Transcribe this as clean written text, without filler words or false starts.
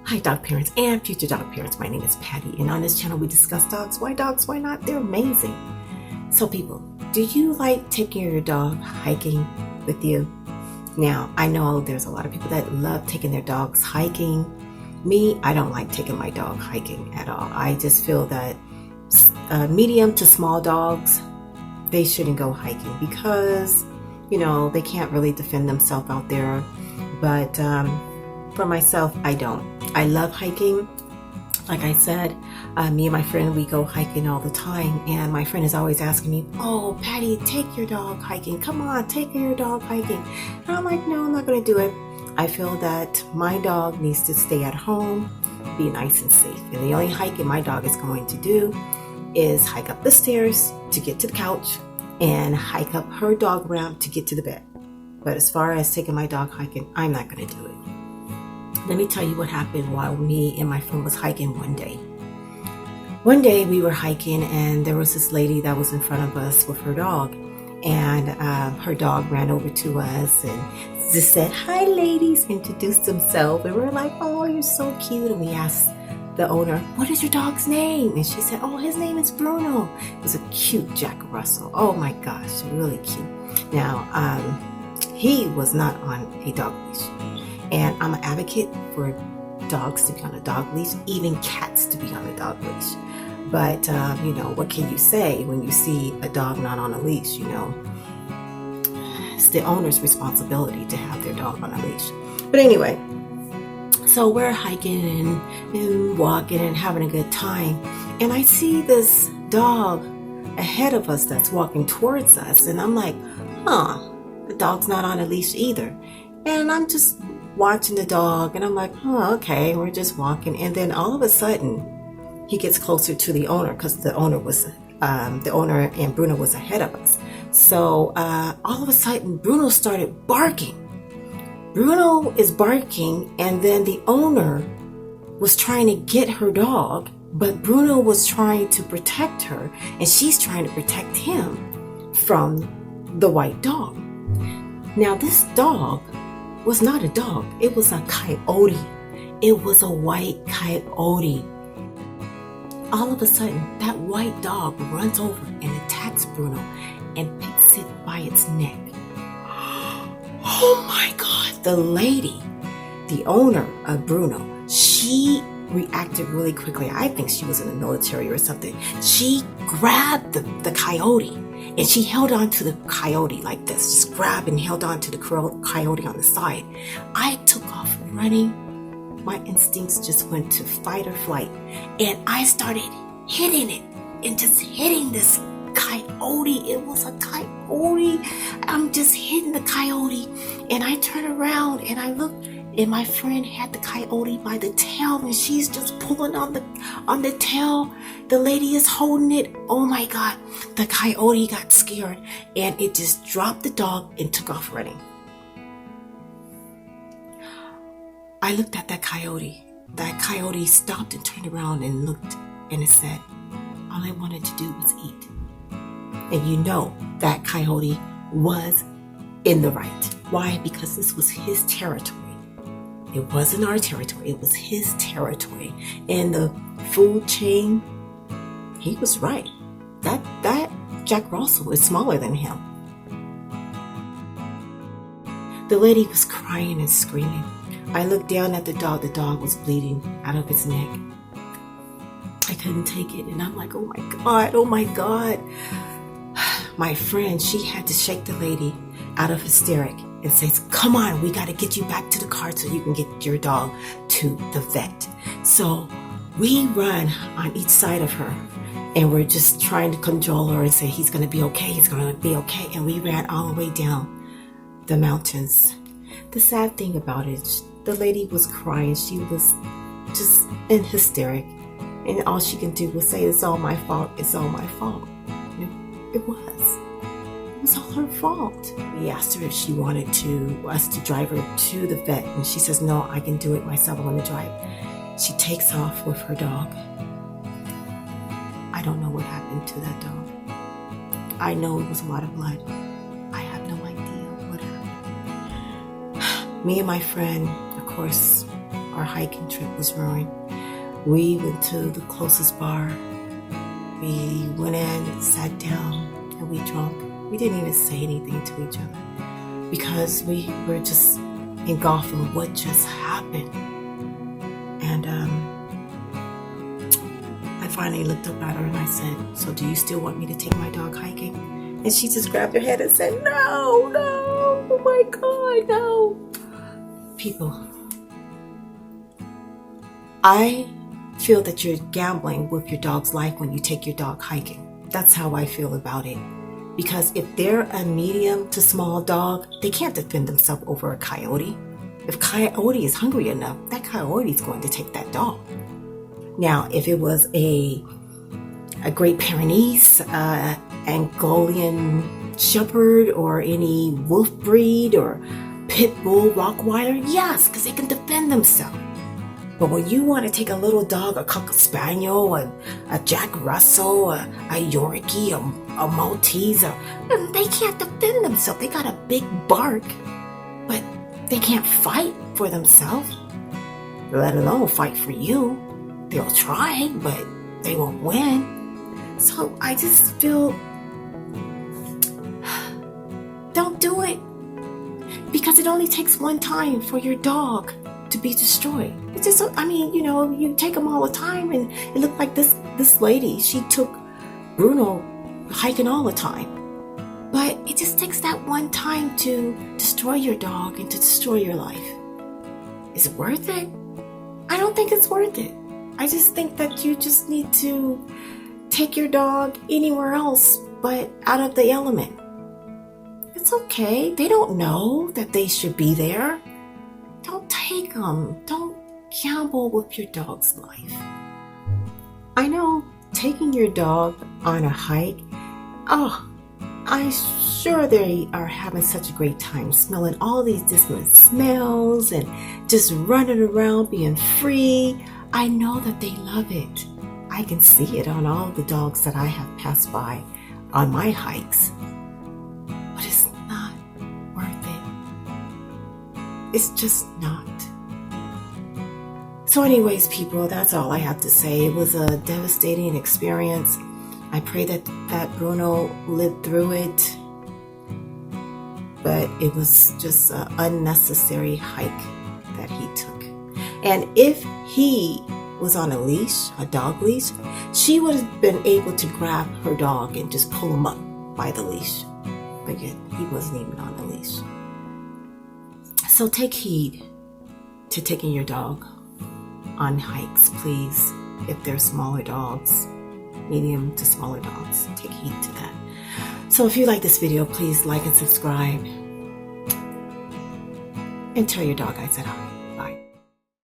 Hi dog parents and future dog parents, my name is Patty, and on this channel we discuss dogs, why not, they're amazing. So people, do you like taking your dog hiking with you? Now, I know there's a lot of people that love taking their dogs hiking. Me, I don't like taking my dog hiking at all. I just feel that medium to small dogs, they shouldn't go hiking because, they can't really defend themselves out there. But for myself, I don't. I love hiking. Like I said, me and my friend, we go hiking all the time, and my friend is always asking me, "Oh, Patty, take your dog hiking. Come on, take your dog hiking." And I'm like, "No, I'm not going to do it." I feel that my dog needs to stay at home, be nice and safe. And the only hiking my dog is going to do is hike up the stairs to get to the couch and hike up her dog ramp to get to the bed. But as far as taking my dog hiking, I'm not going to do it. Let me tell you what happened while me and my friend was hiking one day. One day we were hiking and there was this lady that was in front of us with her dog. And her dog ran over to us and just said, "Hi ladies," introduced himself. And we were like, "Oh, you're so cute." And we asked the owner, "What is your dog's name?" And she said, "Oh, his name is Bruno." It was a cute Jack Russell. Oh my gosh, really cute. Now, he was not on a dog leash. And I'm an advocate for dogs to be on a dog leash, even cats to be on a dog leash. But, what can you say when you see a dog not on a leash? It's the owner's responsibility to have their dog on a leash. But anyway, so we're hiking and walking and having a good time. And I see this dog ahead of us that's walking towards us. And I'm like, the dog's not on a leash either. And I'm just watching the dog, and I'm like, "Oh, okay, we're just walking." And then all of a sudden, he gets closer to the owner because the owner and Bruno was ahead of us. So all of a sudden, Bruno started barking. Bruno is barking, and then the owner was trying to get her dog, but Bruno was trying to protect her, and she's trying to protect him from the white dog. Now, this dog was not a dog. It was a coyote. It was a white coyote. All of a sudden, that white dog runs over and attacks Bruno and picks it by its neck. Oh my God. The lady, the owner of Bruno, she reacted really quickly. I think she was in the military or something. She grabbed the coyote and she held on to the coyote like this, just grabbed and held on to the coyote on the side. I took off running. My instincts just went to fight or flight. And I started hitting it and just hitting this coyote. It was a coyote. I'm just hitting the coyote. And I turn around and I look, and my friend had the coyote by the tail, and she's just pulling on the tail. The lady is holding it. Oh my God. The coyote got scared and it just dropped the dog and took off running. I looked at that coyote. That coyote stopped and turned around and looked, and it said, all I wanted to do was eat. And that coyote was in the right. Why? Because this was his territory. It wasn't our territory. It was his territory. In the food chain, he was right. That Jack Russell is smaller than him. The lady was crying and screaming. I looked down at the dog. The dog was bleeding out of its neck. I couldn't take it. And I'm like, oh my God. My friend, she had to shake the lady out of hysteric and says, "Come on, we got to get you back to the car so you can get your dog to the vet." So we run on each side of her, and we're just trying to cajole her and say, "He's going to be okay. He's going to be okay." And we ran all the way down the mountains. The sad thing about it, the lady was crying. She was just in hysteric. And all she can do was say, "It's all my fault. It's all my fault." It was. It was all her fault. We asked her if she wanted us to drive her to the vet. And she says, "No, I can do it myself. I want to drive." She takes off with her dog. I don't know what happened to that dog. I know it was a lot of blood. I have no idea what happened. Me and my friend, of course, are hiking trip was ruined. We went to the closest bar. We went in, sat down, and we drank. We didn't even say anything to each other because we were just engulfed in what just happened. And I finally looked up at her and I said, "So do you still want me to take my dog hiking?" And she just grabbed her head and said, "No, no, oh my God, no." People, I feel that you're gambling with your dog's life when you take your dog hiking. That's how I feel about it. Because if they're a medium to small dog, they can't defend themselves over a coyote. If coyote is hungry enough, that coyote is going to take that dog. Now, if it was a Great Pyrenees, Angolian Shepherd, or any wolf breed, or Pit Bull, Rottweiler, yes, because they can defend themselves. But when you want to take a little dog, a Cocker Spaniel, a Jack Russell, a Yorkie, a Maltese, they can't defend themselves. They got a big bark, but they can't fight for themselves, let alone fight for you. They'll try, but they won't win. So I just feel, don't do it. Because it only takes one time for your dog to be destroyed. It's just, you take them all the time, and it looked like this lady, she took Bruno hiking all the time. But it just takes that one time to destroy your dog and to destroy your life. Is it worth it? I don't think it's worth it. I just think that you just need to take your dog anywhere else but out of the element. It's okay. They don't know that they should be there. Don't take them. Don't gamble with your dog's life. I know taking your dog on a hike, I'm sure they are having such a great time smelling all these different smells and just running around being free. I know that they love it. I can see it on all the dogs that I have passed by on my hikes. But it's not worth it. It's just not. So anyways, people, that's all I have to say. It was a devastating experience. I pray that Bruno lived through it. But it was just an unnecessary hike that he took. And if he was on a leash, a dog leash, she would have been able to grab her dog and just pull him up by the leash. But yet, he wasn't even on the leash. So take heed to taking your dog on hikes, please. If they're smaller dogs, medium to smaller dogs, take heed to that. So if you like this video, please like and subscribe. And tell your dog I said hi.